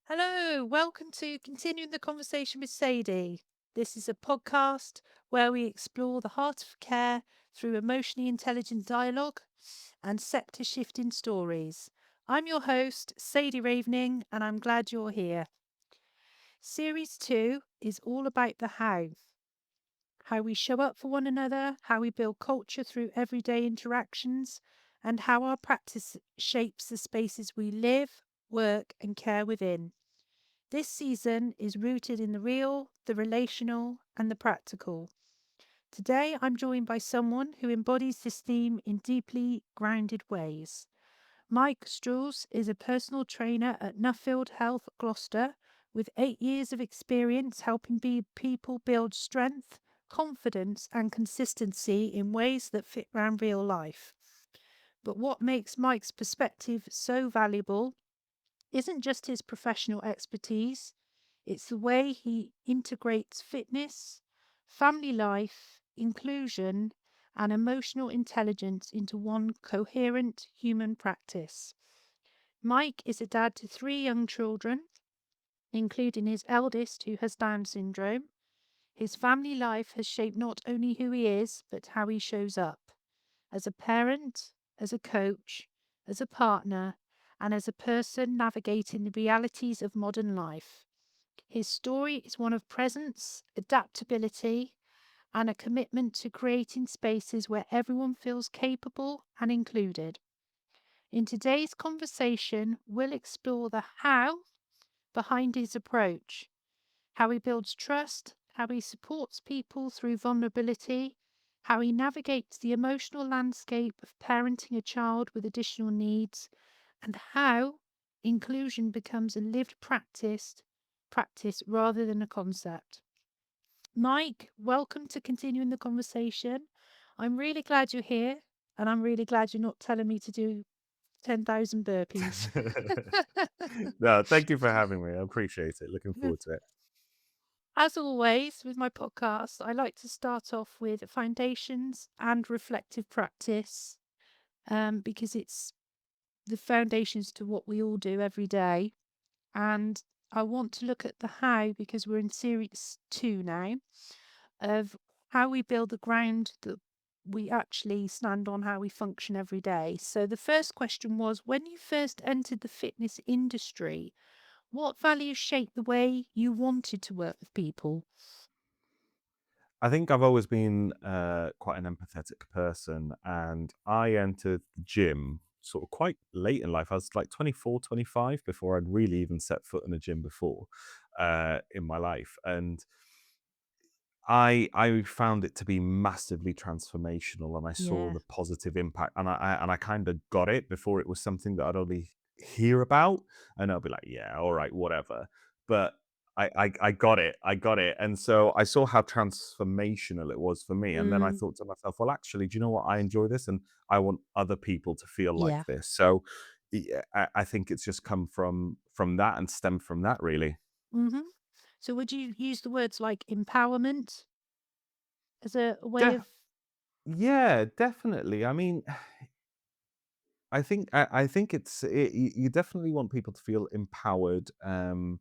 Hello, welcome to Continuing the Conversation with Sadie. This is a podcast where we explore the heart of care through emotionally intelligent dialogue and sector shifting stories. I'm your host, Sadie Ravening, and I'm glad you're here. Series 2 is all about the how we show up for one another, how we build culture through everyday interactions, and how our practice shapes the spaces we live, work, and care within. This season is rooted in the real, the relational, and the practical. Today, I'm joined by someone who embodies this theme in deeply grounded ways. Mike Strauss is a personal trainer at Nuffield Health, Gloucester, with 8 years of experience helping people build strength, confidence, and consistency in ways that fit around real life. But what makes Mike's perspective so valuable isn't just his professional expertise, it's the way he integrates fitness, family life, inclusion, and emotional intelligence into one coherent human practice. Mike is a dad to three young children, including his eldest who has Down syndrome. His family life has shaped not only who he is, but how he shows up as a parent, as a coach, as a partner, and as a person navigating the realities of modern life. His story is one of presence, adaptability, and a commitment to creating spaces where everyone feels capable and included. In today's conversation, we'll explore the how behind his approach, how he builds trust, how he supports people through vulnerability, how he navigates the emotional landscape of parenting a child with additional needs, and how inclusion becomes a lived practice rather than a concept. Mike, welcome to continuing the conversation. I'm really glad you're here, and I'm really glad you're not telling me to do 10,000 burpees. No, thank you for having me. I appreciate it. Looking forward to it. As always, with my podcast, I like to start off with foundations and reflective practice because it's the foundations to what we all do every day. And I want to look at the how because we're in series 2 now of how we build the ground that we actually stand on, how we function every day. So the first question was, when you first entered the fitness industry, what values shaped the way you wanted to work with people? I think I've always been quite an empathetic person, and I entered the gym sort of quite late in life. I was like 24, 25 before I'd really even set foot in a gym before in my life. And I found it to be massively transformational, and I saw Yeah. the positive impact, and I kind of got it before it was something that I'd only hear about, and I'll be like, yeah, all right, whatever. But I got it, and so I saw how transformational it was for me, and then I Mm, thought to myself, well, actually, do you know what? I enjoy this, and I want other people to feel yeah. like this. So yeah, I think it's just come from that and stemmed from that, really. hmm So would you use the words like empowerment as a way Def- of yeah, definitely. I mean, I think you definitely want people to feel empowered, and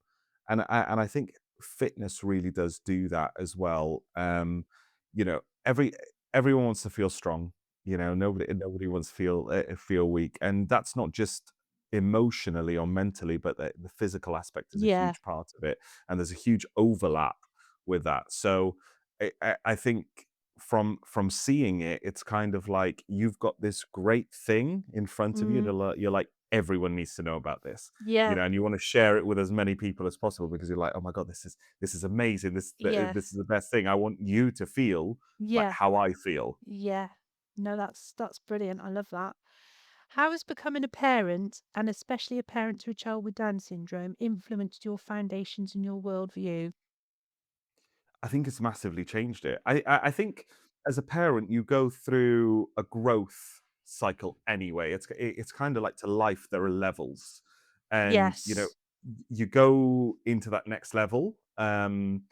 I think fitness really does do that as well. You know, everyone wants to feel strong. You know, nobody wants to feel weak, and that's not just emotionally or mentally, but the physical aspect is a yeah. huge part of it, and there's a huge overlap with that. So I think from seeing it, it's kind of like you've got this great thing in front of you, and Mm, you're like, everyone needs to know about this, yeah. and you want to share it with as many people as possible because you're like, oh my god, this is amazing. Yeah. This is the best thing. I want you to feel like Yeah. how I feel. Yeah. No, that's brilliant. I love that. How has becoming a parent, and especially a parent to a child with Down syndrome, influenced your foundations and your worldview? I think it's massively changed it. I think as a parent, you go through a growth cycle anyway. It's kind of like to life. There are levels, and Yes. you go into that next level, and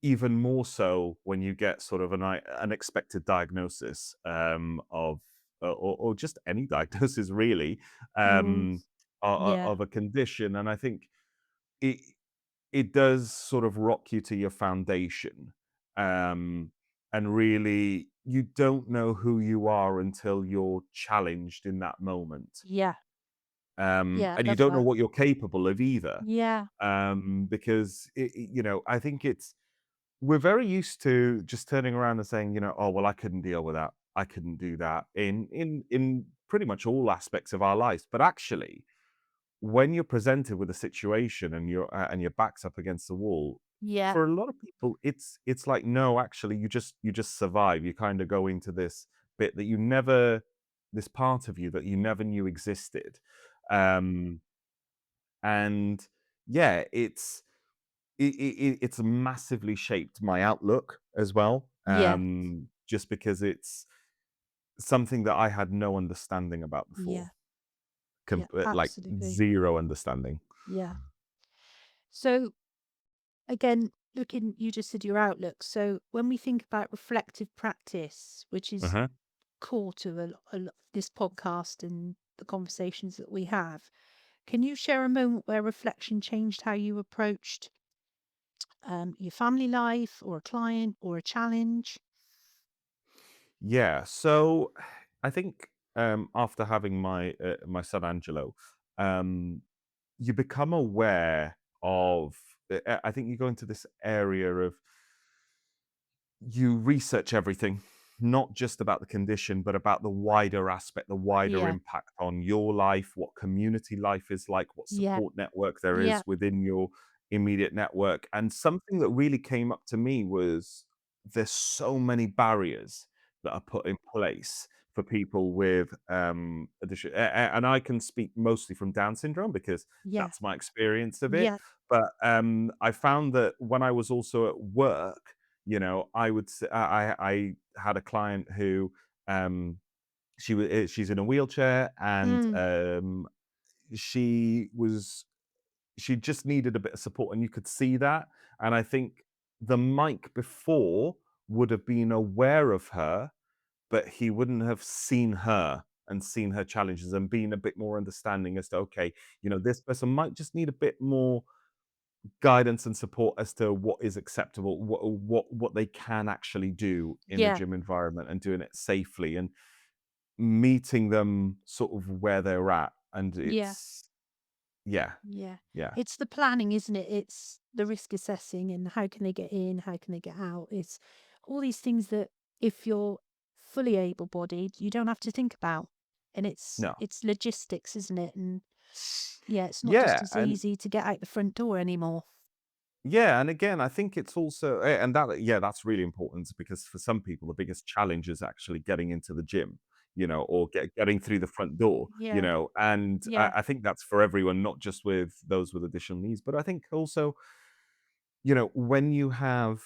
even more so when you get sort of an unexpected diagnosis of or just any diagnosis really. Mm, Um, Yeah. of a condition, and I think it it does sort of rock you to your foundation, um, and really you don't know who you are until you're challenged in that moment, Yeah. Yeah. and you Love don't know that. what you're capable of either, Yeah. because I think it's we're very used to just turning around and saying, "Oh, well, I couldn't deal with that. I couldn't do that," in pretty much all aspects of our lives. But actually, when you're presented with a situation and your back's up against the wall, Yeah. for a lot of people, it's like, no, actually, you just survive. You kind of go into this bit that you never, this part of you that you never knew existed, um, and yeah, it's massively shaped my outlook as well, Yeah. just because it's something that I had no understanding about Yeah. before, Yeah. like Absolutely. zero understanding. Yeah. So again, looking, you just said your outlook. So when we think about reflective practice, which is Uh-huh. core to this podcast and the conversations that we have, can you share a moment where reflection changed how you approached your family life or a client or a challenge? Yeah, so I think after having my son Angelo, um, you become aware of. I think you go into this area of you research everything, not just about the condition, but about the wider aspect, the wider Yeah. impact on your life, what community life is like, what Yeah. support network there Yeah. is within your immediate network. And something that really came up to me was there's so many barriers that are put in place for people with addition. And I can speak mostly from Down syndrome because Yeah. that's my experience of it. Yeah. But I found that when I was also at work, I would I had a client who she's in a wheelchair, and Mm. she was she just needed a bit of support, and you could see that. And I think the Mike before would have been aware of her, but he wouldn't have seen her and seen her challenges and been a bit more understanding as to, okay, this person might just need a bit more guidance and support as to what is acceptable, what they can actually do in the Yeah. gym environment and doing it safely and meeting them sort of where they're at. And Yeah. it's yeah, Yeah. yeah, It's the planning, isn't it? It's the risk assessing and how can they get in, how can they get out? It's all these things that if you're fully able bodied, you don't have to think about. And no, it's logistics, isn't it? And yeah, it's not just yeah, as and easy to get out the front door anymore. yeah, and again, I think it's also and that yeah, that's really important because for some people the biggest challenge is actually getting into the gym, or getting through the front door, Yeah. and Yeah. I think that's for everyone, not just with those with additional needs, but I think also when you have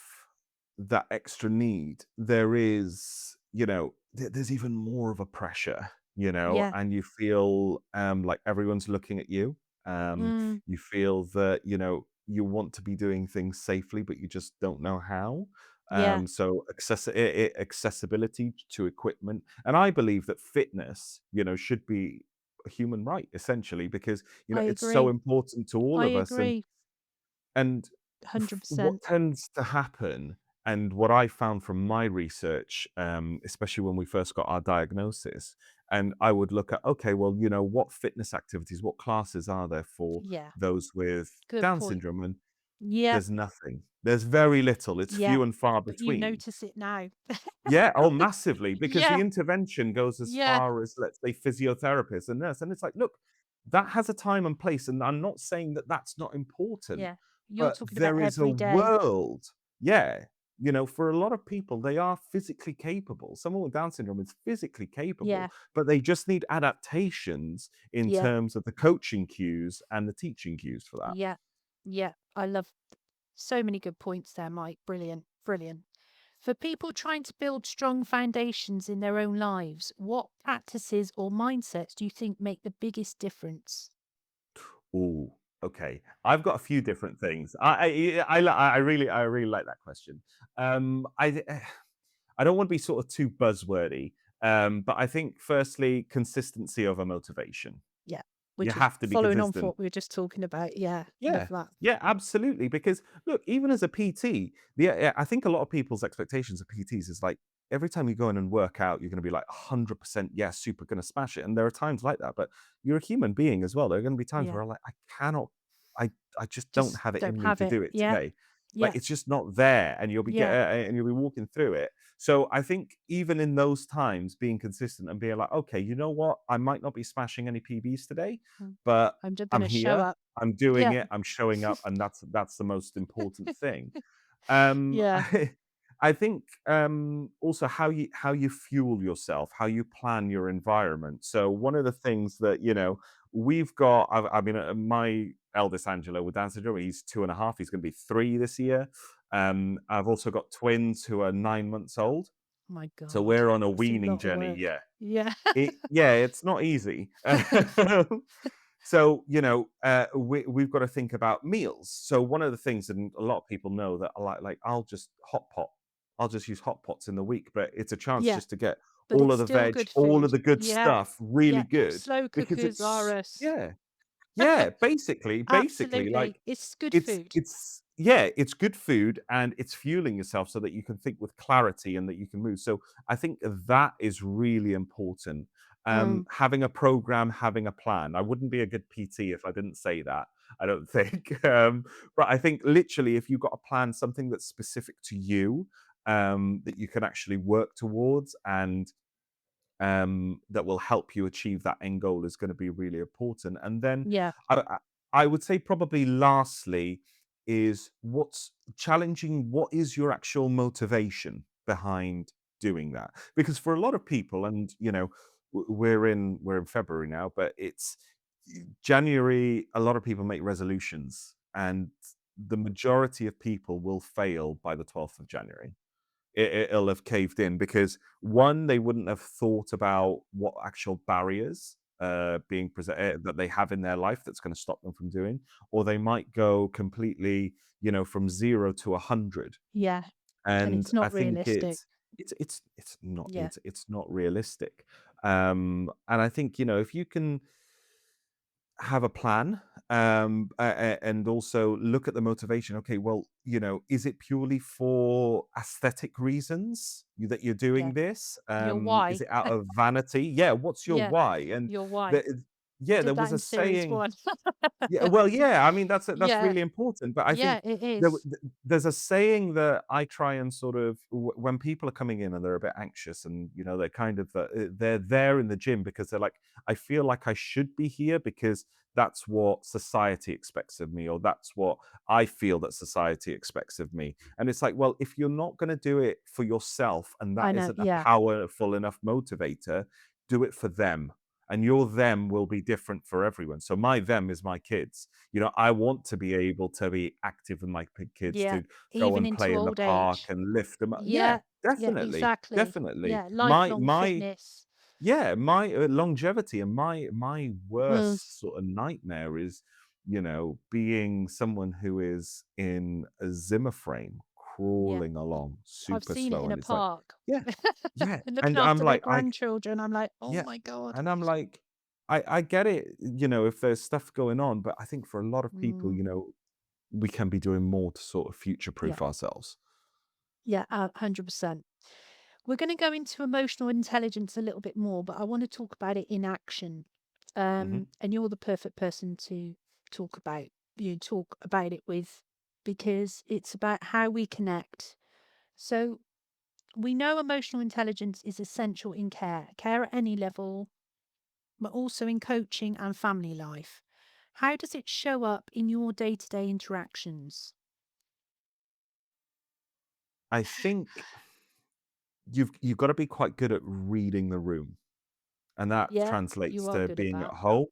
that extra need, there is, there's even more of a pressure, Yeah. and you feel like everyone's looking at you. Mm. You feel that, you want to be doing things safely, but you just don't know how. Yeah. So accessibility to equipment. And I believe that fitness, should be a human right, essentially, because, I it's so agree. important to all I of us. And agree. and what 100%. tends to happen, and what I found from my research, especially when we first got our diagnosis, and I would look at, okay, well, what fitness activities, what classes are there for Yeah. those with Good Down point. syndrome? And Yeah. there's nothing. There's very little. It's Yeah. few and far But you between. notice it now. Yeah, oh, massively, because the Yeah. intervention goes as Yeah. far as, let's say, physiotherapists and nurse, and it's like, look, that has a time and place, and I'm not saying that that's not important, Yeah. You're but talking about there is a every day. world, yeah, for a lot of people, they are physically capable. Someone with Down syndrome is physically capable, Yeah. but they just need adaptations in Yeah. terms of the coaching cues and the teaching cues for that. Yeah. Yeah. I love so many good points there, Mike. Brilliant. Brilliant. For people trying to build strong foundations in their own lives, what practices or mindsets do you think make the biggest difference? Ooh, okay. I've got a few different things. I really like that question. I don't want to be sort of too buzzwordy, but I think firstly, consistency over motivation. Yeah. You which is have to be following on from consistent. what we were just talking about. Yeah, love Yeah. that. Yeah, absolutely. Because look, even as a PT, I think a lot of people's expectations of PTs is like every time you go in and work out, you're going to be like 100% yes, super going to smash it. And there are times like that, but you're a human being as well. There are going to be times Yeah, where I'm like, I cannot, I, I just don't just have it don't in me have to it. do it Yeah, today. Like yeah, it's just not there, and yeah. and you'll be walking through it. So I think even in those times, being consistent and being like, okay, you know what, I might not be smashing any PBs today, Mm. but I'm just I'm gonna show here, up. I'm doing Yeah, it, I'm showing up, and that's the most important thing. Um, yeah, I think also how you fuel yourself, how you plan your environment. So one of the things that we've got, I mean, my eldest Angelo with Down syndrome, he's 2.5. He's going to be 3 this year. I've also got twins who are 9 months old. my So God, we're on a it's a weaning lot of journey. work. Yeah, Yeah. yeah, it's not easy. So, we've got to think about meals. So one of the things, and a lot of people know that I like I'll just hot pot. I'll just use hot pots in the week, but it's a chance Yeah, just to get but all it's of the still veg, good all of food. the good Yeah, stuff really yeah. good Slow because cookers are us. yeah, basically, Absolutely. like It's good food. it's good food and it's fueling yourself so that you can think with clarity and that you can move. So I think that is really important. Mm, Having a program, having a plan. I wouldn't be a good PT if I didn't say that. I don't think. But I think literally, if you've got a plan, something that's specific to you, that you can actually work towards, and that will help you achieve that end goal is going to be really important. And then yeah, I would say probably lastly is what's challenging. What is your actual motivation behind doing that? Because for a lot of people, and we're in February now, but it's January. A lot of people make resolutions, and the majority of people will fail by the 12th of January. It'll have caved in because one, they wouldn't have thought about what actual barriers being present that they have in their life that's going to stop them from doing, or they might go completely, from 0 to 100. yeah. And And it's I not think realistic. Yeah, it's not realistic. And I think if you can have a plan, and also look at the motivation. Okay, well, is it purely for aesthetic reasons that you're yeah. doing this? Your Is why. it out of vanity? Yeah, what's your Yeah, why? And your why. the, I yeah, there did was that a in series saying. one. Yeah, well, yeah, I mean, that's Yeah, really important, but I yeah, think it there is. there's a saying that I try and sort of when people are coming in and they're a bit anxious and, they're kind of, they're there in the gym because they're like, "I feel like I should be here because that's what society expects of me, or that's what I feel that society expects of me." And it's like, well, if you're not gonna do it for yourself and I that know. isn't a Yeah, powerful enough motivator, do it for them, and your them will be different for everyone. So my them is my kids. I want to be able to be active with my kids, yeah. to go Even and into play in the old park age. and lift them up. Yeah, Yeah, yeah, definitely, exactly. definitely. Yeah, My lifelong my fitness. yeah, my longevity and my Mm, worst sort of nightmare is, being someone who is in a Zimmer frame, yeah. crawling along I've super seen it slow, in a and it's like, park. yeah, yeah, Looking and I'm after their like, grandchildren. I'm like, oh yeah, my God. and I'm like, I get it, if there's stuff going on, but I think for a lot of people, Mm, we can be doing more to sort of yeah, future-proof ourselves. yeah, 100%. We're going to go into emotional intelligence a little bit more, but I want to talk about it in action. Mhm. And you're the perfect person to talk about talk about it with, because it's about how we connect. So we know emotional intelligence is essential in care at any level, but also in coaching and family life. How does it show up in your day-to-day I think you've gotta be quite good at reading the room, and that Yeah, you translates are to good at being at that. home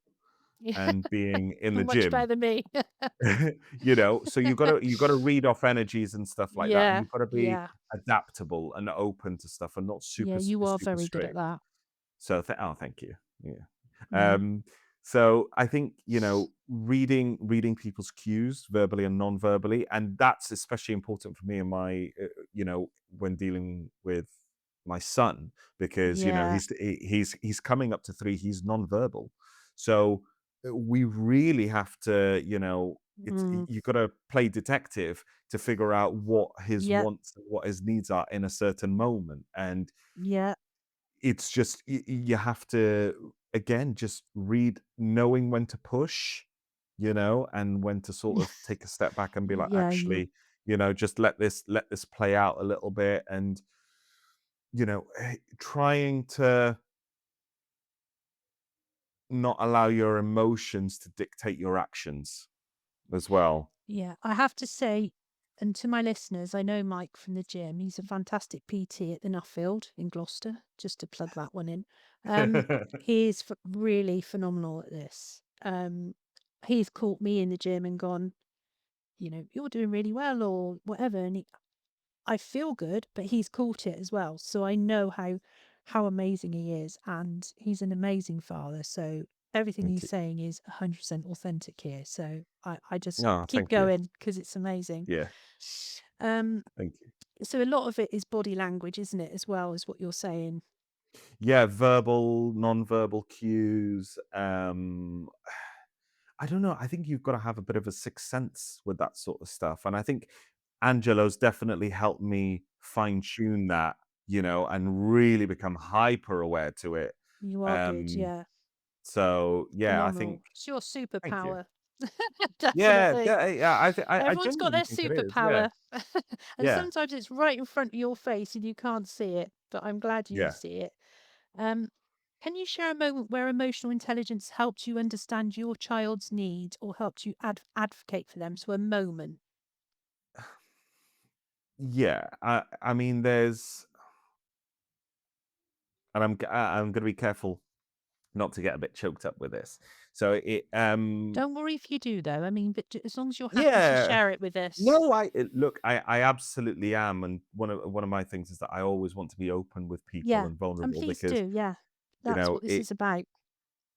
Yeah, and being in the much gym. better than me. So you gotta read off energies and stuff like that, and Yeah, you've gotta be yeah, adaptable and open to stuff and not yeah, you are super very good at strict. that. So, thank you. Yeah. Mm, So I think, reading people's cues verbally and non-verbally, and that's especially important for me in my, when dealing with my son, because, yeah, he's coming up to 3, he's non-verbal. So we really have to, Mm. you got to play detective to figure out what his Yep. wants and what his needs are in a certain moment. And Yeah. it's just you have to again just read, knowing when to push, and when to sort of take a step back and be like, Yeah. You. actually, just let this play out a little bit, and trying to not allow your emotions to dictate your actions as well. Yeah. I have to say, and to my listeners, I know Mike from the gym. He's a fantastic PT at the Nuffield in Gloucester. Just to plug that one in. He is really phenomenal at this. He's caught me in the gym and gone, you're doing really well or whatever. And I feel good, but he's caught it as well. So I know how amazing he is, and he's an amazing father. So everything Thank he's you. saying is 100% authentic here. So I just Oh, keep thank you. going because it's amazing. Yeah, Um, thank you. so a lot of it is body language, isn't it, as well as what you're saying? Yeah, verbal, non-verbal cues. I don't know. I think you've got to have a bit of a sixth sense with that sort of stuff. And I think Angelo's definitely helped me fine tune that, and really become hyper aware to it. You are good, Um, yeah. so yeah, I think Phenomenal. It's your thank you. superpower. Yeah, Definitely. yeah, I Everyone's got genuinely their think it is. Yeah, superpower. And yeah, sometimes it's right in front of your face and you can't see it, but I'm glad you yeah. see it. Um, can you share a moment where emotional intelligence helped you understand your child's needs or helped you advocate for them? So a moment. Yeah, I mean, and I'm gonna be careful not to get a bit choked up with this. So Don't worry if you do, though. I mean, but as long as you're happy to yeah, share it with us. no, look, I absolutely am, and one of my things is that I always want to be open with people Yeah. and And vulnerable please because do. Yeah. you That's know what this it is about.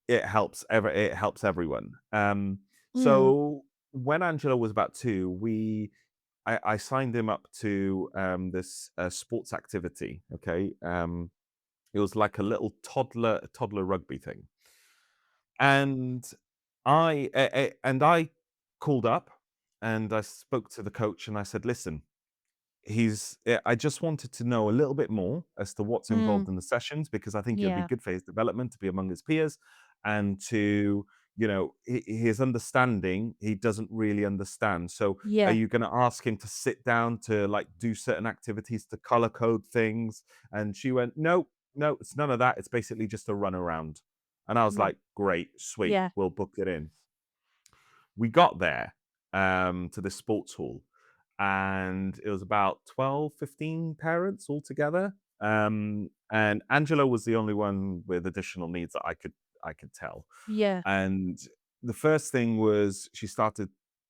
it helps everyone. Mm. So when Angelo was about 2, I signed him up to this sports activity. Okay, it was like a little toddler rugby thing. And I called up and I spoke to the coach and I said, "Listen, I just wanted to know a little bit more as to what's Mm. involved in the sessions because I think it would be Yeah. good for his development to be among his peers and to, his understanding, he doesn't really understand. So are Yeah. you going to ask him to sit down to like do certain activities to color code things?" And she went, "No, no, it's none of that. It's basically just a run around." And I was Mm. like, "Great, sweet, Yeah. we'll book it in." We got there to this sports hall, and it was about 12, 15 parents altogether. And Angela was the only one with additional needs that I could tell. Yeah. And the first thing was she started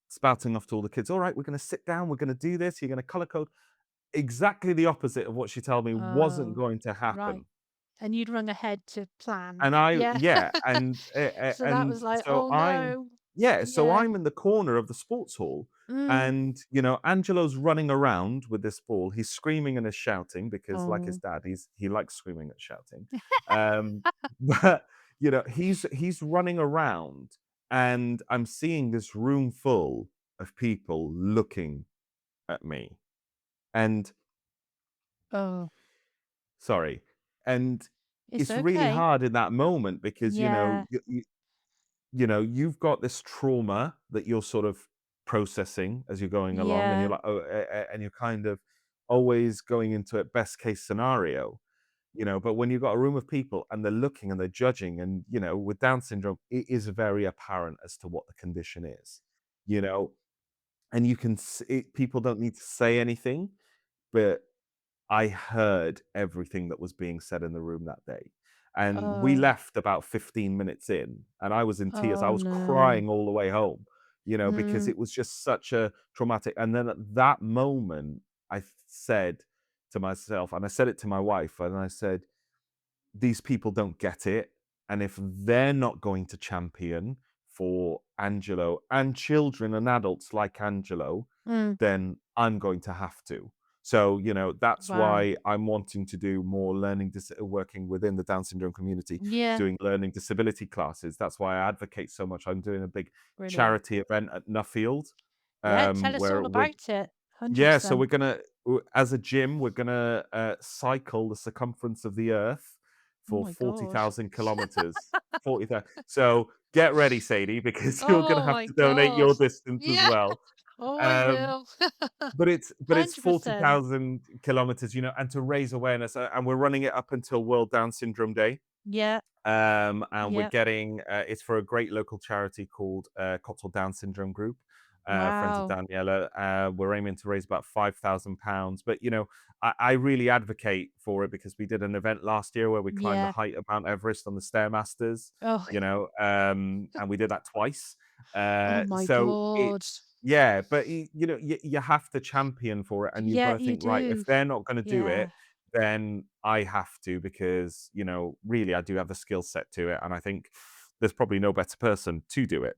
spouting off to all the kids, "All right, we're going to sit down, we're going to do this, you're going to color code." Exactly the opposite of what she told me wasn't Oh, going to right. happen. And you'd rung ahead to plan. And I Yeah. yeah, So that and was like, so oh I'm no. yeah, so Yeah. I'm in the corner of the sports hall, Mm. and, Angelo's running around with this ball. He's screaming and is shouting because, like his Oh. dad, he likes screaming and shouting. Um, but, he's running around, and I'm seeing this room full of people looking at me, and Oh. sorry, and It's it's really okay. hard in that moment because, Yeah. you've got this trauma that you're sort of processing as you're going along, and you're Yeah. like, oh, and you're kind of always going into a best case scenario, but when you've got a room of people and they're looking and they're judging, and, with Down syndrome, it is very apparent as to what the condition is, you know, and you can see people don't need to say anything, but I heard everything that was being said in the room that day. And we Oh. left about 15 minutes in, and I was in tears. I Oh was no. crying all the way home, because Mm. it was just such a traumatic. And then at that moment, said to myself, and I said it to my wife, and I said, "These people don't get it. And if they're not going to champion for Angelo and children and adults like Angelo, Mm. then I'm going to have to." So, that's Wow. why I'm wanting to do more working within the Down syndrome community, Yeah. doing learning disability classes. That's why I advocate so much. I'm doing a big Brilliant. charity event at Nuffield, Yeah. Tell us where all we're about it. yeah, so 100%. as a gym, we're gonna cycle the circumference of the Earth Oh for my God. 40,000 kilometers. 40,000. So get ready, Sadie, because you're gonna Oh have my to donate God. your distance as Yeah. well. Oh, I Um, will. but it's 100%. 40,000 kilometers, and to raise awareness, and we're running it up until World Down Syndrome Day. Yeah. And we're Yeah. getting it's for a great local charity called Cotswold Down Syndrome Group, friends of Wow. Daniela. We're aiming to raise about £5,000, but I really advocate for it because we did an event last year where we climbed the Yeah. height of Mount Everest on the Stairmasters, Oh, and we did that twice. oh my So God. it's yeah, but you have to champion for it, and you've got Yeah, to you think, right, if do. they're not going to do Yeah. it, then I have to because, really I do have the skill set to it. And I think there's probably no better person to do it.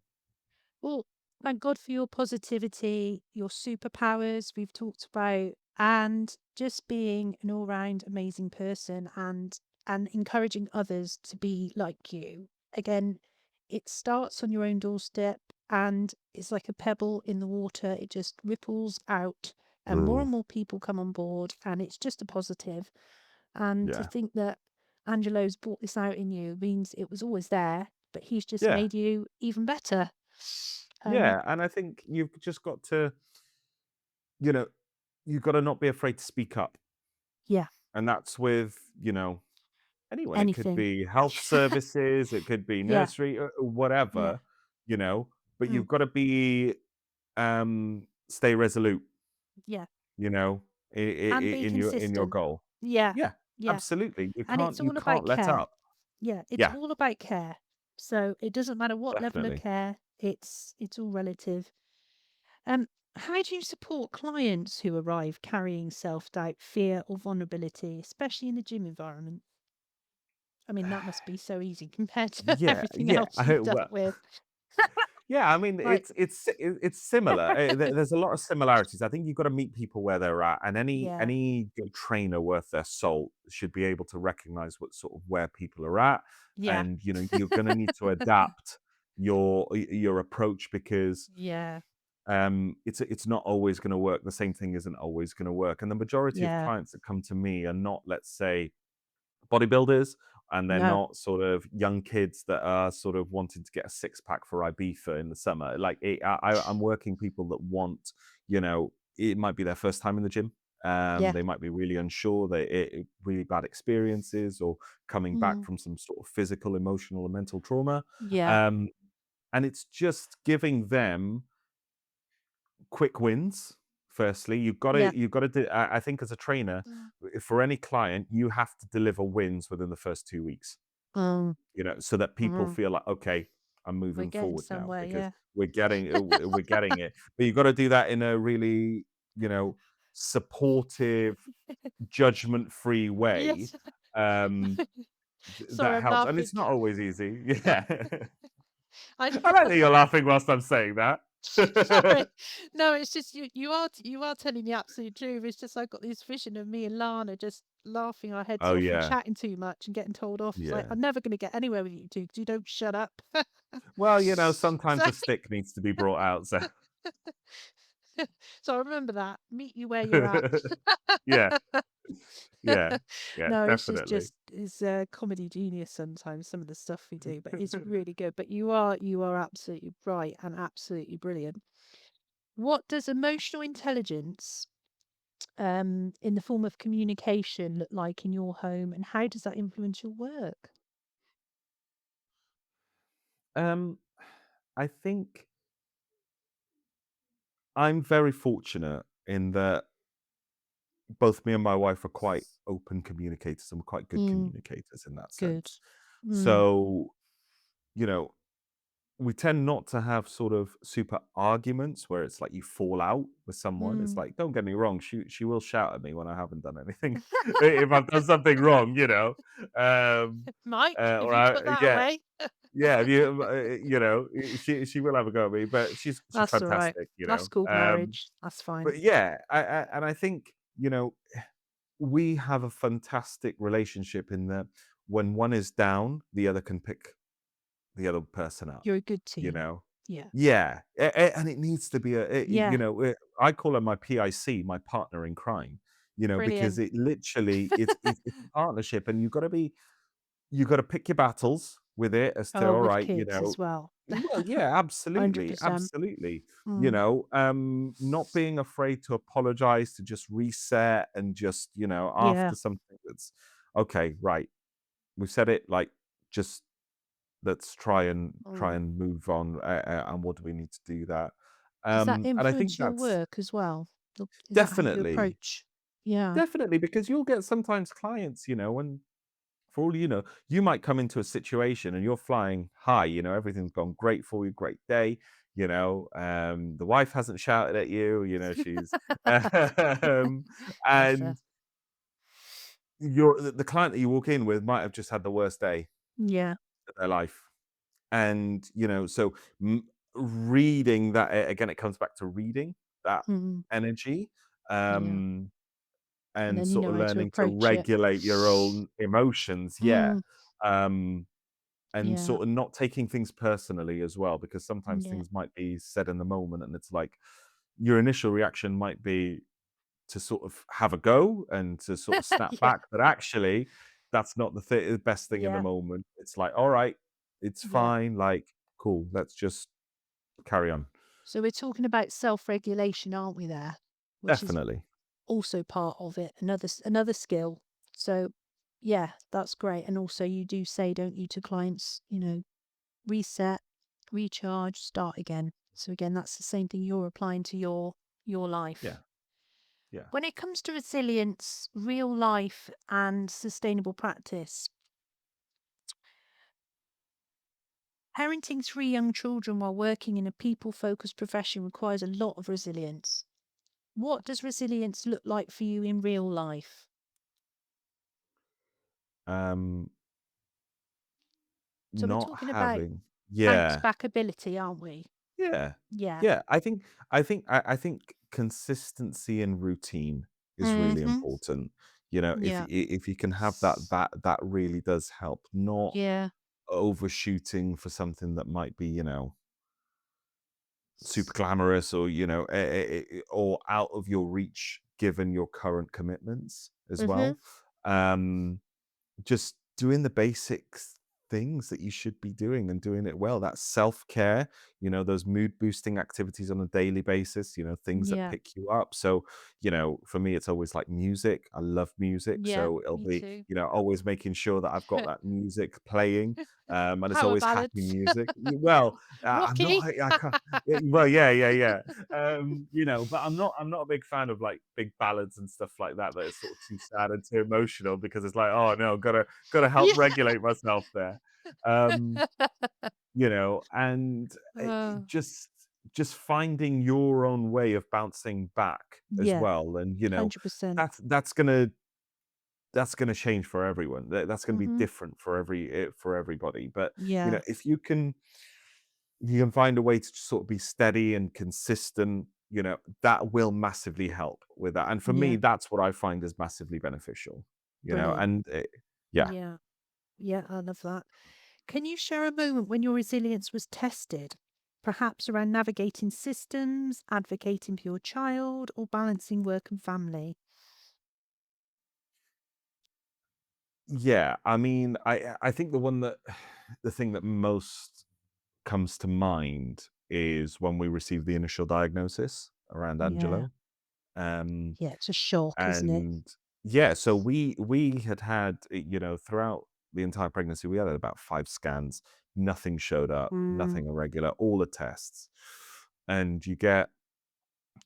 Well, thank God for your positivity, your superpowers we've talked about, and just being an all-round amazing person and encouraging others to be like you. Again, it starts on your own doorstep and it's like a pebble in the water. It just ripples out Ooh, and more people come on board and it's just a positive. And to yeah. think that Angelo's brought this out in you means it was always there, but he's just Yeah. made you even better. Um, Yeah. And I think you've just got to, you know, you've got to not be afraid to speak up. yeah, And that's with, anyone. It could anything. be health services, it could be Yeah, nursery, yeah, whatever, but mm, you've got to be, stay resolute, yeah, you know, and be in your consistent. goal. Yeah, Yeah, yeah, absolutely. and it's You all about can't let care. up. Yeah, it's Yeah, all about care. So it doesn't matter what level of definitely. care. It's all relative. Um, how do you support clients who arrive carrying self-doubt, fear, or vulnerability, especially in the gym environment? I mean, that must be so easy compared to Yeah, everything yeah. else you've dealt with. Yeah. I mean, Like, it's similar. There's a lot of similarities. I think you've got to meet people where they're at, and yeah, any good trainer worth their salt should be able to recognize what sort of where people are at, yeah, and you're going to need to adapt your approach because yeah, it's not always going to work. The same thing isn't always going to work, and the majority of yeah. clients that come to me are not, let's say, bodybuilders, and they're No, not sort of young kids that are sort of wanting to get a six pack for Ibiza in the summer. Like I'm working people that want, it might be their first time in the gym. yeah, They might be really unsure. Really bad experiences or coming back mm, from some sort of physical, emotional, and mental trauma. yeah, Um, and it's just giving them quick wins. Firstly, yeah, you've got to do. I think as a trainer, mm, for any client, you have to deliver wins within the first 2 weeks. mm, So that people mm. feel like, okay, I'm We're moving getting forward now somewhere, because yeah. we're getting it. But you've got to do that in a really, supportive, judgment-free way. Yes. Um, Sorry, that I'm helps, and laughing. it's not always easy. Yeah, I I like that you're laughing whilst I'm saying that. sorry. No, it's just you are telling the absolute truth. It's just I've got this vision of me and Lana just laughing our heads Oh off and yeah, chatting too much and getting told off. It's like yeah. I'm never going to get anywhere with you two because you don't shut up. Well, So, sometimes a stick needs to be brought out. So so remember that. Meet you where you're at. yeah, yeah, yeah, No, it's definitely. it's comedy genius sometimes some of the stuff we do, but it's really good. But you are absolutely right and absolutely brilliant. What does emotional intelligence in the form of communication look like in your home, and how does that influence your work? um, I think I'm very fortunate in that both me and my wife are quite open communicators and we're quite good Mm, communicators in that good. sense. Mm, So, you know, we tend not to have sort of super arguments where it's like you fall out with someone. It's mm. like, don't get me wrong, she will shout at me when I haven't done anything. If I've done something wrong, Um, Mike, if or you put that yeah, away, yeah, if you she will have a go at me, but she's that's all right. fantastic. That's called marriage. That's fine. But yeah, and I think you know, we have a fantastic relationship in that when one is down, the other can pick the other person up, You're a good you team. know? Yeah. Yeah, and it needs to be Yeah. I call her my PIC, my partner in crime, because Brilliant. it literally it's a partnership, and you gotta pick your battles with it as to, Oh, all with right, kids as well. well, yeah, absolutely, 100%. absolutely. Mm. Not being afraid to apologize, to just reset and just, Yeah. after something that's okay, right, we've said it, like, just let's try Mm. and move on, and what do we need to do that? Does that And I think influence your that's work as well? Is that how you definitely, approach? Yeah. definitely because you'll get sometimes clients, and for all you know, you might come into a situation and you're flying high, everything's gone great for you, great day, the wife hasn't shouted at you, she's um, Bless her. and the client that you walk in with might have just had the worst day Yeah. of their life. And, so reading that, again, it comes back to reading that Mm. energy, Yeah. um, And and then you sort know of how to learning to approach it. regulate your own emotions. Yeah. Mm. Um, and Yeah. sort of not taking things personally as well, because sometimes Yeah. things might be said in the moment, and it's like your initial reaction might be to sort of have a go and to sort of snap Yeah. back, but actually, that's not the best thing in the Yeah. moment. It's like, all right, it's Yeah. fine. Like, cool. Let's just carry on. So we're talking about self-regulation, aren't we there? Which is Definitely. also part of it, another skill. So yeah, that's great. And also you do say, don't you, to clients, reset, recharge, start again. So again, that's the same thing you're applying to your Yeah. life. Yeah. When it comes to resilience, real life and sustainable practice, parenting three young children while working in a people-focused profession requires a lot of resilience. What does resilience look like for you in real life? Um, So we're not talking about having bounce yeah. back ability, aren't we? Yeah. Yeah. Yeah. I think consistency and routine is really Mhm. important. Yeah. If you can have that really does help. Not Yeah. overshooting for something that might be, super glamorous, or or out of your reach given your current commitments as Mhm. well. Um, just doing the things that you should be doing and doing it well. That's self-care, those mood boosting activities on a daily basis, things that Yeah. pick you up. So, for me, it's always like music. I love music. Yeah. So it'll Me be, too. always making sure that I've got that music playing. And it's Power always happy ballads. music. Well, I'm not, Rocky. I can't, well, yeah, yeah, yeah. But I'm not a big fan of like big ballads and stuff like that that is sort of too sad and too emotional, because it's like, oh no, gotta help Yeah. regulate myself there. Um, and Uh, just finding your own way of bouncing back as yeah. well. And 100%. that's gonna change for everyone. That's gonna be Mhm. different for for everybody. But Yeah. if you can find a way to sort of be steady and consistent, that will massively help with that. And for me, Yeah. that's what I find is massively beneficial. Brilliant. And yeah. Yeah. Yeah, I love that. Can you share a moment when your resilience was tested? Perhaps around navigating systems, advocating for your child, or balancing work and family? Yeah, I mean, I think the thing that most comes to mind is when we received the initial diagnosis around Yeah. Angelo. Um, Yeah, it's a shock, isn't it? and yeah, so we had, throughout the entire pregnancy, we had about 5 scans. Nothing showed up, Mm. nothing irregular, all the tests. And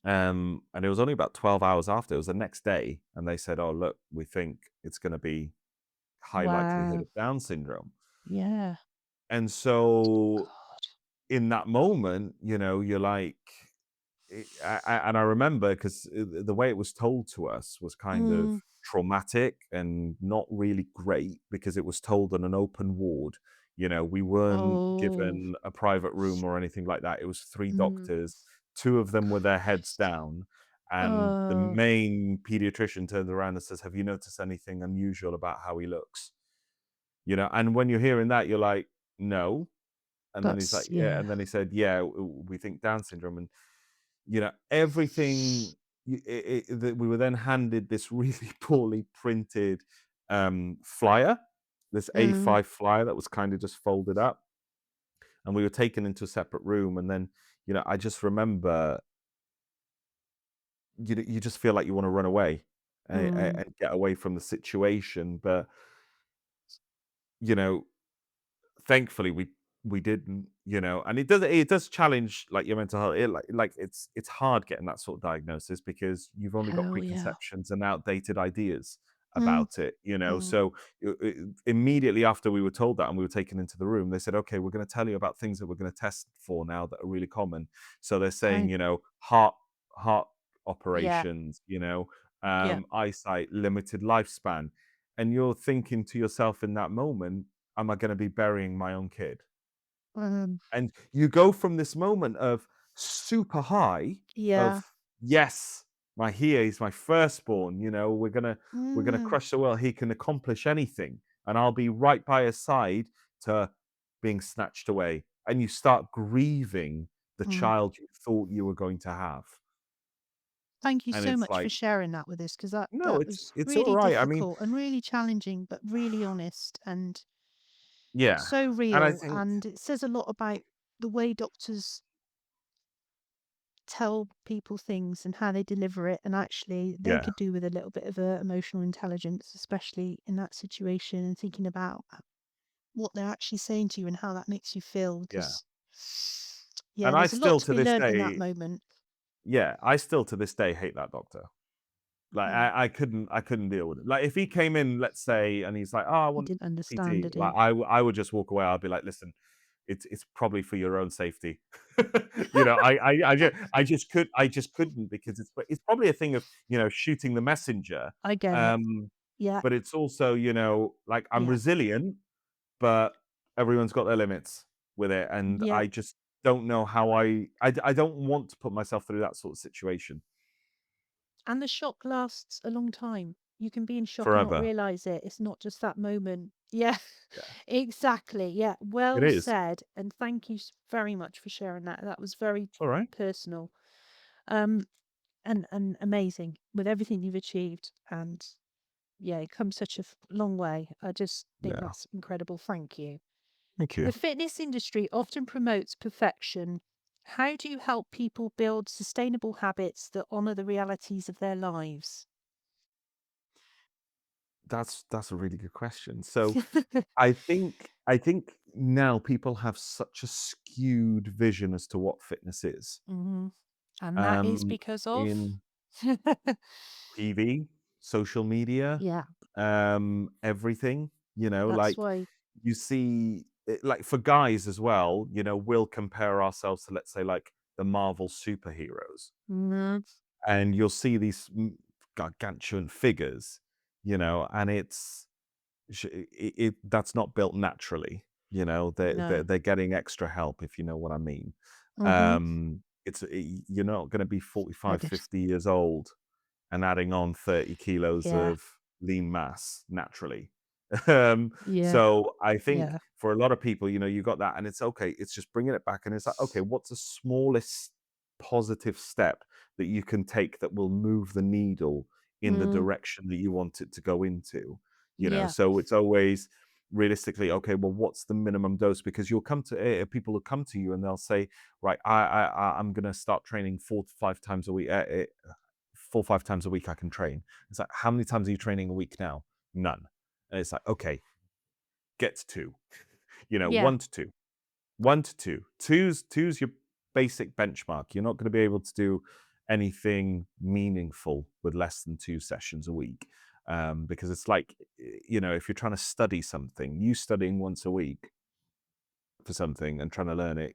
and it was only about 12 hours after, it was the next day, and they said, "Oh, look, we think it's going to be high likelihood Wow. of Down syndrome." Yeah. And so God. in that moment, you're like, and I remember because the way it was told to us was kind of Mm. traumatic and not really great, because it was told in an open ward. We weren't Oh. given a private room or anything like that. It was three Mm. doctors, two of them with their heads down. And the Oh, main pediatrician turns around and says, "Have you noticed anything unusual about how he looks?" And when you're hearing that, you're like, "No." And then he's like, that's "Yeah." yeah. And then he said, "Yeah, we think Down syndrome." And everything. That we were then handed this really poorly printed flyer, this Mm, A5 flyer that was kind of just folded up, and we were taken into a separate room. And then, I just remember, you just feel like you want to run away mm, and get away from the situation, but you know thankfully we didn't, and it does challenge like your mental health. It's hard getting that sort of diagnosis because you've only got hell yeah. preconceptions and outdated ideas Mm, about it. mm, So immediately after we were told that and we were taken into the room, they said, okay, we're going to tell you about things that we're going to test for now that are really common. So they're saying, I heart yeah, operations, yeah. eyesight, limited lifespan. And you're thinking to yourself in that moment, am I gonna be burying my own kid? Um, And you go from this moment of super high yeah. of, yes, he's my firstborn, we're gonna Mm, crush the world. He can accomplish anything, and I'll be right by his side, to being snatched away. And you start grieving the mm. child you thought you were going to have. Thank you And so it's much for like, sharing that with us because that no, that it's was it's all really right. I mean, difficult and really challenging, but really honest and yeah. so And I real. think, And it says a lot about the way doctors tell people things and how they deliver it. And actually, they yeah, could do with a little bit of emotional intelligence, especially in that situation, and thinking about what they're actually saying to you and how that makes you feel. yeah. Because, yeah, And I there's a lot still to to be this learnt in that day, moment. yeah, I still to this day hate that doctor. Like, Mm. I couldn't deal with it. Like, if he came in, let's say, and he's like, "Oh, I He want didn't understand, PT," did like, he? I would just walk away. I'd be like, "Listen, it's probably for your own safety." I just couldn't, because it's probably a thing of, shooting the messenger. I get it. Um, Yeah, but it's also, like, I'm yeah, resilient, but everyone's got their limits with it, and yeah. I just don't know how I don't want to put myself through that sort of situation And the shock lasts a long time. You can be in shock and not forever. realize it. It's not just that moment. Yeah, Yeah, exactly. Yeah, it well is. said. And thank you very much for sharing that. That was very It's all right. personal. Um, and amazing with everything you've achieved. And yeah, you've come such a long way. I just think Yeah. that's incredible. Thank you. Thank you. The fitness industry often promotes perfection. How do you help people build sustainable habits that honor the realities of their lives? That's a really good question. So I think now people have such a skewed vision as to what fitness is. hmm And that is Um, because of, in TV, social media, yeah, everything, that's like, why. you see it, like, for guys as well, we'll compare ourselves to, let's say, like, the Marvel superheroes, Mhm. and you'll see these gargantuan figures, and that's not built naturally. They're No. they're getting extra help, if you know what I mean. hmm You're not going to be I 45, just, 50 years old and adding on 30 kilos yeah, of lean mass naturally. Um, yeah, so I think yeah, for a lot of people, you got that, and it's okay. It's just bringing it back, and it's like, okay, what's the smallest positive step that you can take that will move the needle in the mm, direction that you want it to go into? yeah, So it's always realistically, okay, well, what's the minimum dose? Because you'll come to people will come to you and they'll say, right, I'm going to start training 4 to 5 times a week. 4 or 5 times a week I can train. It's like, how many times are you training a week now? None. And it's like, okay, get to two. yeah, 1 to 2. 1 to 2. Two's your basic benchmark. You're not going to be able to do anything meaningful with less than 2 sessions a week. Because it's like, if you're trying to study something, you studying once a week for something and trying to learn it,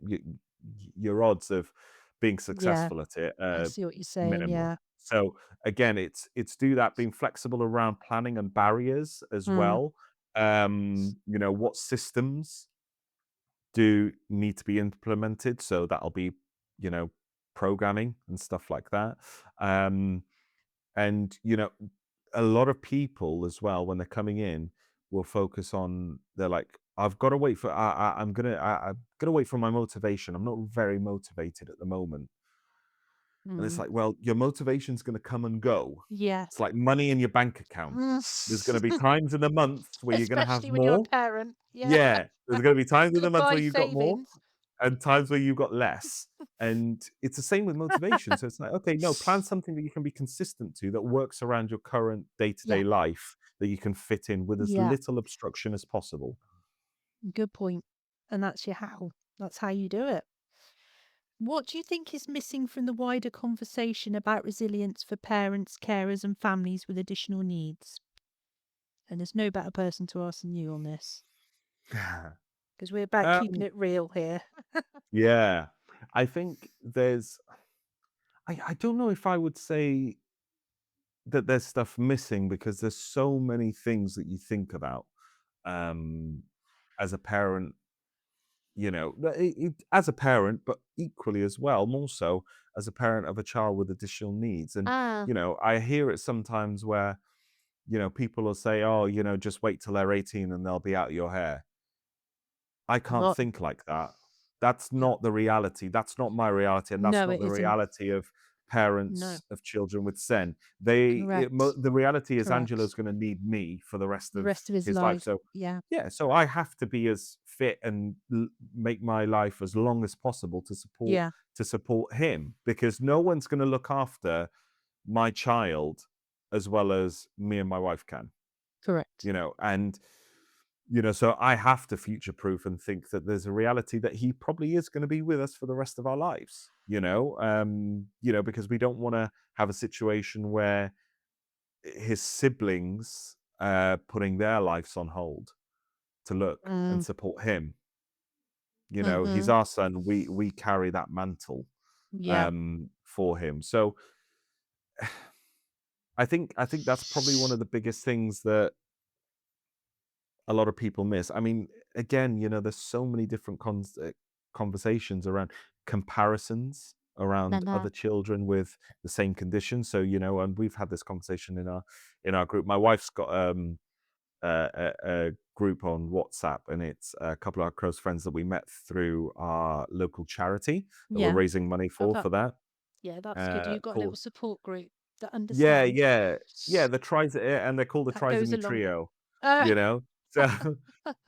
your odds of being yeah. successful at it I are see what you're saying. minimal. Yeah. So again, it's do that, being flexible around planning and barriers as Mm, well. What systems do need to be implemented? So that'll be, you know, programming and stuff like that. Um, and a lot of people as well when they're coming in will focus on they're like, I've got to wait for I'm gonna wait for my motivation. I'm not very motivated at the moment. And it's Mm. like, well, your motivation's gonna come and go. Yeah. It's like money in your bank account. There's gonna be times in the month where you're gonna have Especially when you're a more. parent. Yeah. Yeah, there's gonna be times in the month where Goodbye you got more savings. and times where you got less. And it's the same with motivation. So it's like, okay, no, plan something that you can be consistent to that works around your current Yeah. day-to-day life that you can fit in with as Yeah. little obstruction as possible. Good point. And that's your how. That's how you do it. What do you think is missing from the wider conversation about resilience for parents, carers, and families with additional needs? And there's no better person to ask than you on this because we're about keeping um, it real here. yeah, I think I don't know if I would say that there's stuff missing because there's so many things that you think about um, as a parent. As a parent, but equally as well, more so as a parent of a child with additional needs. And Ah, I hear it sometimes where people will say, "Oh, just wait till they're 18 and they'll be out of your hair." I can't not think like that. That's no, not the reality. That's not my reality, and that's no, not it the isn't. reality of No, parents of children with SEN. correct, The reality is Angela's correct. going to need me for the rest The of rest of his his life. life, So yeah, yeah, so I have to be as fit and make my life as long as possible yeah, to support him because no one's going to look after my child as well as me and my wife can. correct. And so I have to future proof and think that there's a reality that he probably is going to be with us for the rest of our lives, because we don't want to have a situation where his siblings putting their lives on hold to look and Mm, support him. He's mm-hmm. our son. We carry that mantle Yeah. for him. So I think that's probably one of the biggest things that a lot of people miss. I mean, again, there's so many different conversations around comparisons around Uh-huh. other children with the same condition. So, and we've had this conversation in our group. My wife's got a group on WhatsApp, and it's a couple of our close friends that we met through our local charity that we're Yeah. raising money Oh, for that. yeah, that's good. You've got a little Called support group that Yeah, understand. yeah, yeah. And they're called the That goes Trisomy along. Trio. Uh, So,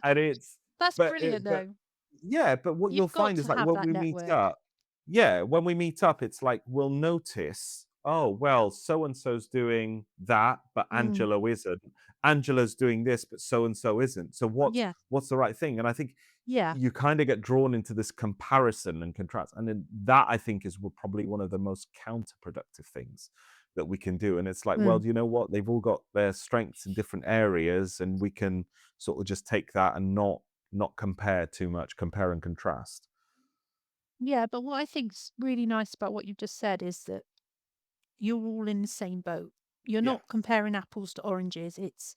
and it's that's brilliant, but though. yeah, but what you'll You've got find is to like have when that we meet network. up, yeah, when we meet up, it's like we'll notice, oh, well, so and so's doing that, but Mm, Angela isn't. Angela's doing this, but so and so isn't. So yeah, what's the right thing? And I think yeah. you kind of get drawn into this comparison and contrast. And then that I think is probably one of the most counterproductive things that we can do. And it's like, well, Mm. you know what? They've all got their strengths in different areas, and we can sort of just take that and not compare too much, compare and contrast. Yeah, but what I think's really nice about what you've just said is that you're all in the same boat. You're Yeah. not comparing apples to oranges. It's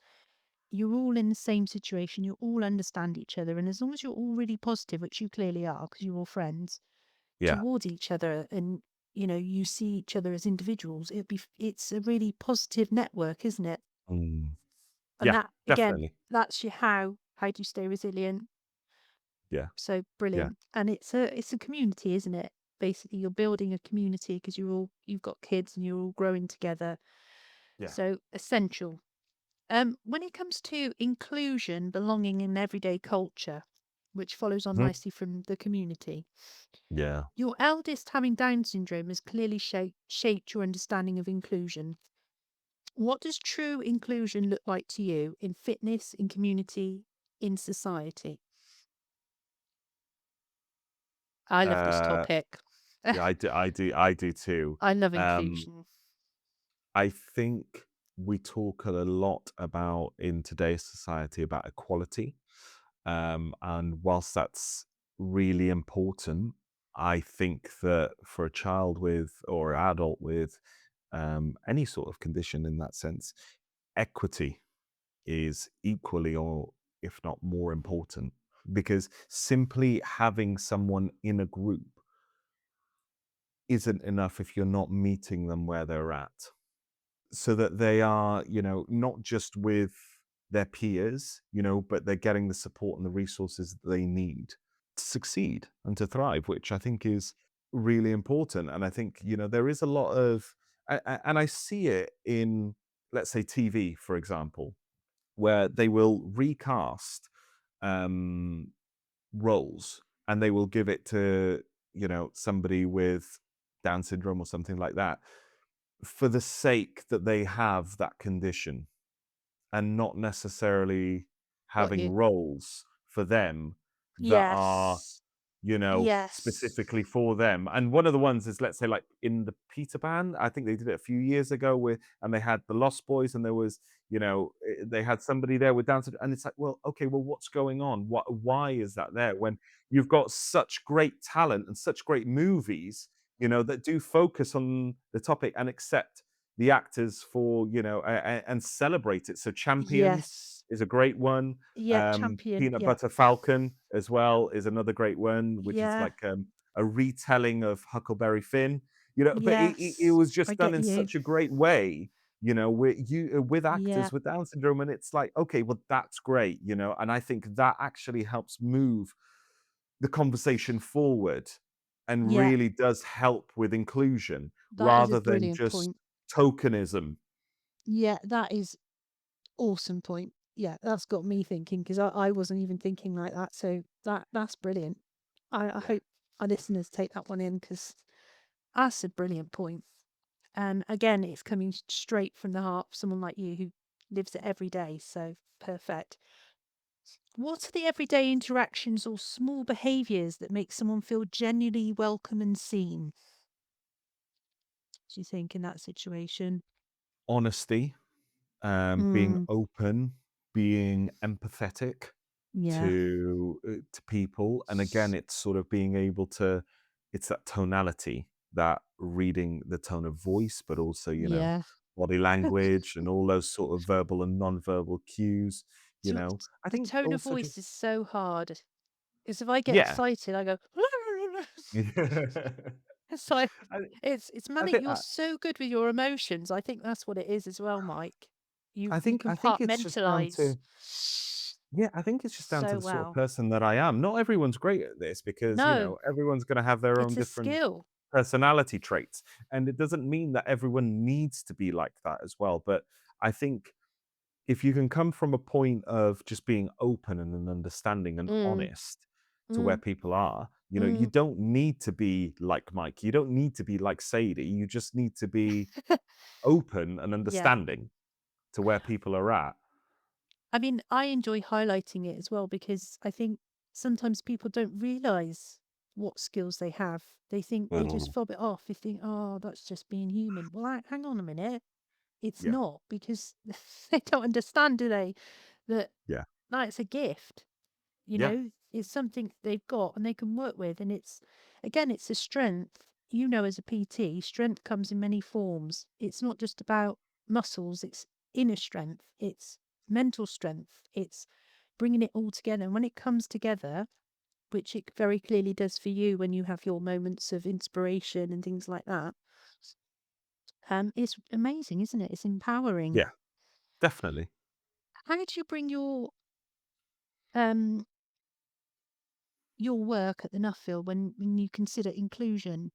you're all in the same situation. You all understand each other. And as long as you're all really positive, which you clearly are because you're all friends, Yeah. towards each other and you see each other as individuals, it's a really positive network, isn't it? Mm. And Yeah, that again, definitely. that's your how do you stay resilient? Yeah. So Yeah. brilliant. And it's a community, isn't it? Basically you're building a community because you've got kids and you're all growing together. Yeah. So essential. When it comes to inclusion, belonging in everyday culture, which follows on Mhm. nicely from the community, Yeah. your eldest having Down syndrome has clearly shaped your understanding of inclusion. What does true inclusion look like to you in fitness, in community, in society? I love this Uh, topic. yeah, I do too. I love Um, inclusion. I think we talk a lot about in today's society about equality. And whilst that's really important, I think that for a child with or adult with any sort of condition in that sense, equity is equally or if not more important because simply having someone in a group isn't enough if you're not meeting them where they're at. So that they are, not just with their peers, but they're getting the support and the resources that they need to succeed and to thrive, which I think is really important. And I think, there is a lot of, and I see it in, let's say, TV, for example, where they will recast um, roles and they will give it to, somebody with Down syndrome or something like that for the sake that they have that condition and not necessarily Got having you. roles for them that are, Yes. Yes. specifically for them. And one of the ones is, let's say, like in the Peter Pan, I think they did it a few years ago and they had the Lost Boys and there was, they had somebody there with Down syndrome. And it's like, well, okay, well, what's going on? Why is that there when you've got such great talent and such great movies, that do focus on the topic and accept the actors for, and celebrate it. So Champions Yes. is a great one. Yeah, champion. Peanut Yeah. Butter Falcon as well is another great one, which is Yeah. like a retelling of Huckleberry Finn. But it Yes. was I just done get in you. such a great way, with Yeah. actors with Down syndrome, and it's like, okay, well, that's great, and I think that actually helps move the conversation forward and Yeah. really does help with inclusion That is a rather than brilliant just point. tokenism. Yeah, that is awesome point. Yeah, that's got me thinking because I wasn't even thinking like that. So that's brilliant. I Yeah. hope our listeners take that one in because that's a brilliant point. And again, it's coming straight from the heart of someone like you who lives it every day. So perfect. What are the everyday interactions or small behaviours that make someone feel genuinely welcome and seen? Do you think in that situation? Honesty, being Mm, open, being empathetic yeah. to people, and again, it's sort of being able to, it's that tonality, that reading the tone of voice, but also, Yeah. body language and all those sort of verbal and non-verbal cues. To, I the think tone of also voice just is so hard. Because if I get yeah. excited, I go. It's like I, it's I manic. think You're so good with your emotions. I think that's what it is as well, Mike. You I think it's just down compartmentalize to, yeah, I think it's just down to so the sort of well. person that I am. Not everyone's great at this because, No, everyone's going to have their own it's a different skill. personality traits. And it doesn't mean that everyone needs to be like that as well. But I think if you can come from a point of just being open and an understanding and Mm, honest to where mm, people are, you mm. don't need to be like Mike. You don't need to be like Sadie. You just need to be open and Yeah. understanding to where people are at. I mean, I enjoy highlighting it as well because I think sometimes people don't realize what skills they have. They think they just Mm. fob it off. They think, oh, that's just being human. Well, hang on a minute. It's Yeah. not because they don't understand, do they? That Yeah. that's a gift. Yeah. It's something they've got and they can work with. And it's, again, it's a strength. As a PT, strength comes in many forms. It's not just about muscles, it's inner strength, it's mental strength, it's bringing it all together. And when it comes together, which it very clearly does for you when you have your moments of inspiration and things like that, it's amazing, isn't it? It's empowering. Yeah. Definitely. How do you bring um your work at the Nuffield when you consider inclusion,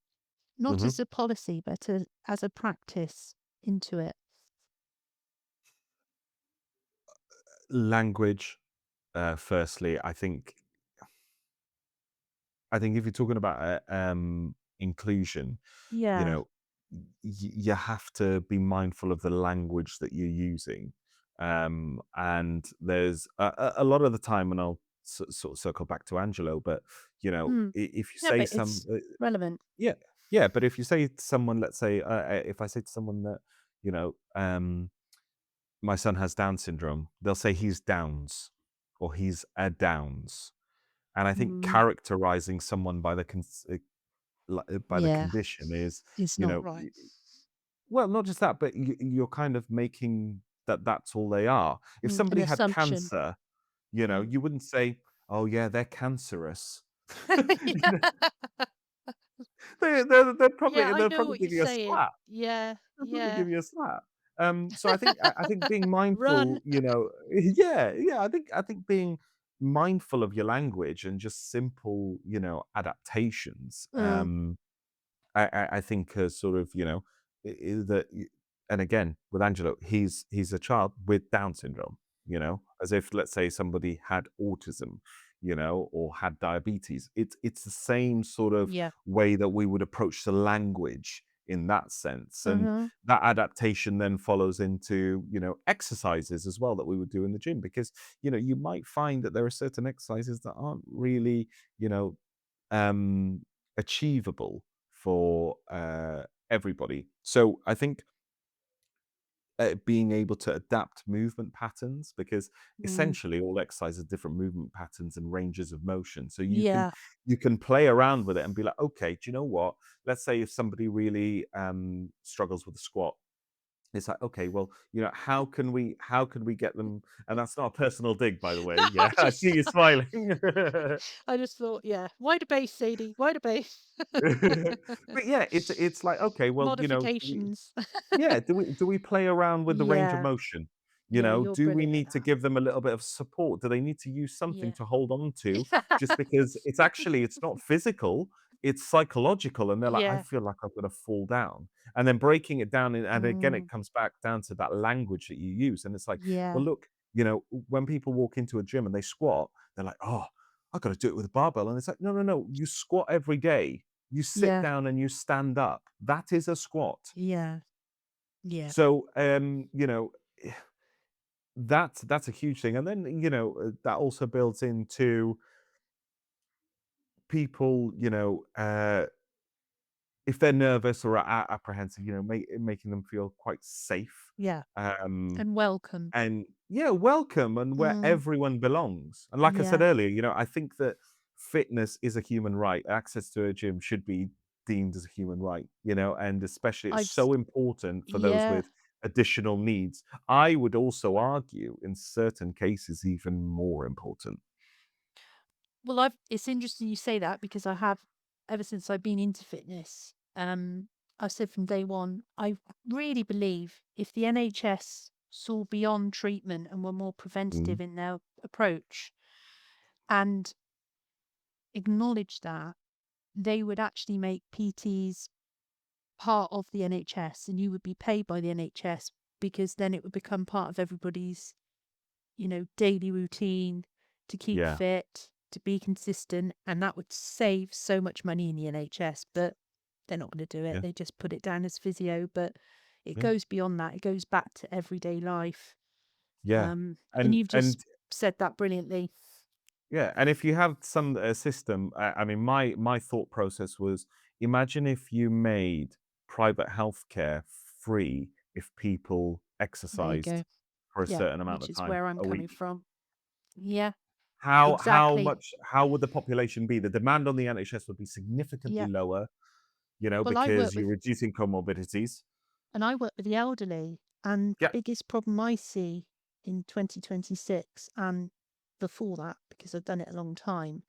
not Hmm. as a policy, but as a practice into it? Language, firstly, I think if you're talking about inclusion, you Yeah. know, you have to be mindful of the language that you're using. And there's a lot of the time, and I'll sort of circle back to Angelo, but Mm. if you No, say but it's relevant. yeah, yeah, but if you say to someone, let's say, if I say to someone that, you know, my son has Down syndrome, they'll say he's Downs or he's a Downs. And I think Mm. characterizing someone by by the Yeah, condition is, it's you not know, right. well, not just that, but you're kind of making that's all they are. If An somebody had assumption. cancer, Mm. you wouldn't say, "Oh yeah, they're cancerous." You Yeah. know? Yeah, I they'll know probably what you're give you a saying. slap. Yeah, They'll probably yeah. give you a slap. So I think being Run. mindful, yeah, I think being mindful of your language and just simple, adaptations. Mm, I think sort of, that, and again with Angelo, he's a child with Down syndrome, as if let's say somebody had autism, or had diabetes. It's the same sort of yeah. way that we would approach the language in that sense, and Mhm. that adaptation then follows into exercises as well that we would do in the gym, because you might find that there are certain exercises that aren't really you know um achievable for everybody. So I think being able to adapt movement patterns, because Mm, essentially all exercise has different movement patterns and ranges of motion. So yeah. you can play around with it and be like, okay, do you know what? Let's say if somebody really struggles with a squat, it's like, okay, well, how can we get them? And that's not a personal dig, by the way. No, Yeah, I see you smiling. I just thought, yeah, why the base, Sadie? Why the base? But yeah, it's like, okay, well, Modifications. yeah, do we play around with the range of Yeah, motion? yeah, you're Do we brilliant at need to that. give them a little bit of support? Do they need to use something Yeah. to hold on to, just because it's not physical, it's psychological, and they're like, I Yeah. feel like I'm gonna fall down. And then breaking it down, and again Mm, it comes back down to that language that you use. And it's like, yeah, well, look, when people walk into a gym and they squat, they're like, oh, I gotta do it with a barbell. And it's like, no, no, no, you squat every day. You sit yeah, down and you stand up. That is a squat. yeah, yeah, So, that's a huge thing. And then, that also builds into people, if they're nervous or apprehensive, making them feel quite safe. yeah. Um, And welcome. and yeah, welcome, and where Mm, everyone belongs. And like I said yeah. earlier, I think that fitness is a human right. Access to a gym should be deemed as a human right, and especially it's I'd, s- so important for those yeah. with additional needs. I would also argue in certain cases even more important. Well, it's interesting you say that because I have, ever since I've been into fitness, I said from day one, I really believe if the NHS saw beyond treatment and were more Mm, preventative in their approach and acknowledged that, they would actually make PTs part of the NHS and you would be paid by the NHS because then it would become part of everybody's, daily routine to keep yeah, fit, to be consistent, and that would save so much money in the NHS, but they're not going to do it. yeah, They just put it down as physio, but it yeah, goes beyond that. It goes back to everyday life. yeah. And And you've and just said that brilliantly. Yeah, and if you have some system, I mean, my thought process was: imagine if you made private healthcare free if people There you go. exercised for a Yeah, certain amount which of is time where I'm a coming week. from. Yeah, How exactly. much? How would the population be? The demand on the NHS would be significantly Yeah. lower, Well, I work because with you're reducing comorbidities. And I work with the elderly, and the Yeah, biggest problem I see in 2026 and before that, because I've done it a long time,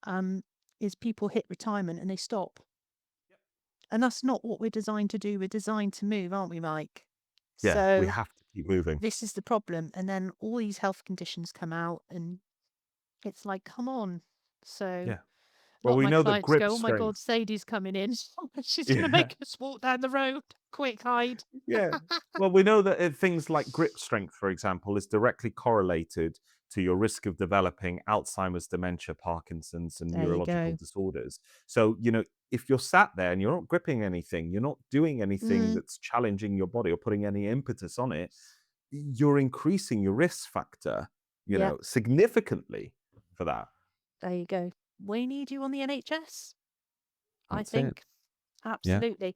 um, is people hit retirement and they stop. And that's not what we're designed to do. We're designed to move, aren't we, Mike? yeah, we So have to keep moving. this is the problem. And then all these health conditions come out, and it's like, come on. So Yeah. a lot Well, of we my know that clients grip go, oh my God, strength. Sadie's coming in. She's going to Yeah. make us walk down the road. Quick, hide. Yeah. Well, we know that things like grip strength, for example, is directly correlated to your risk of developing Alzheimer's, dementia, Parkinson's, and There you neurological go. disorders. So, if you're sat there and you're not gripping anything, you're not doing anything Mm, that's challenging your body or putting any impetus on it, you're increasing your risk factor, yeah. significantly for that. There you go. We need you on the NHS, I That's it. think. Yeah. Absolutely.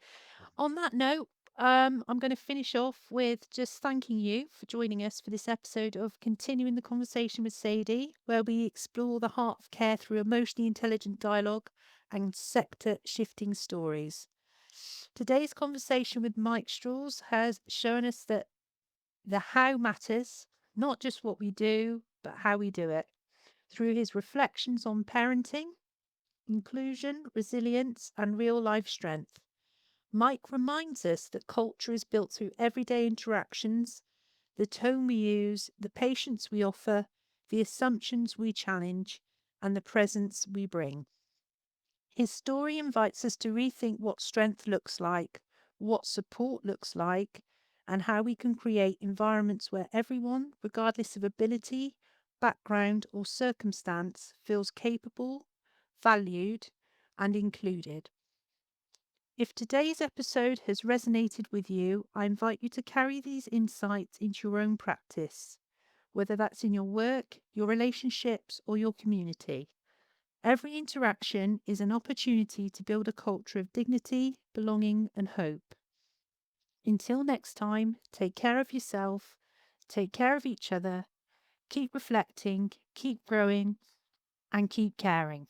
On that note, I'm going to finish off with just thanking you for joining us for this episode of Continuing the Conversation with Sadie, where we explore the heart of care through emotionally intelligent dialogue and sector shifting stories. Today's conversation with Mike Strauss has shown us that the how matters, not just what we do, but how we do it. Through his reflections on parenting, inclusion, resilience, and real life strength. Mike reminds us that culture is built through everyday interactions, the tone we use, the patience we offer, the assumptions we challenge, and the presence we bring. His story invites us to rethink what strength looks like, what support looks like, and how we can create environments where everyone, regardless of ability, background, or circumstance, feels capable, valued, and included. If today's episode has resonated with you, I invite you to carry these insights into your own practice, whether that's in your work, your relationships, or your community. Every interaction is an opportunity to build a culture of dignity, belonging, and hope. Until next time, take care of yourself, take care of each other, keep reflecting, keep growing, and keep caring.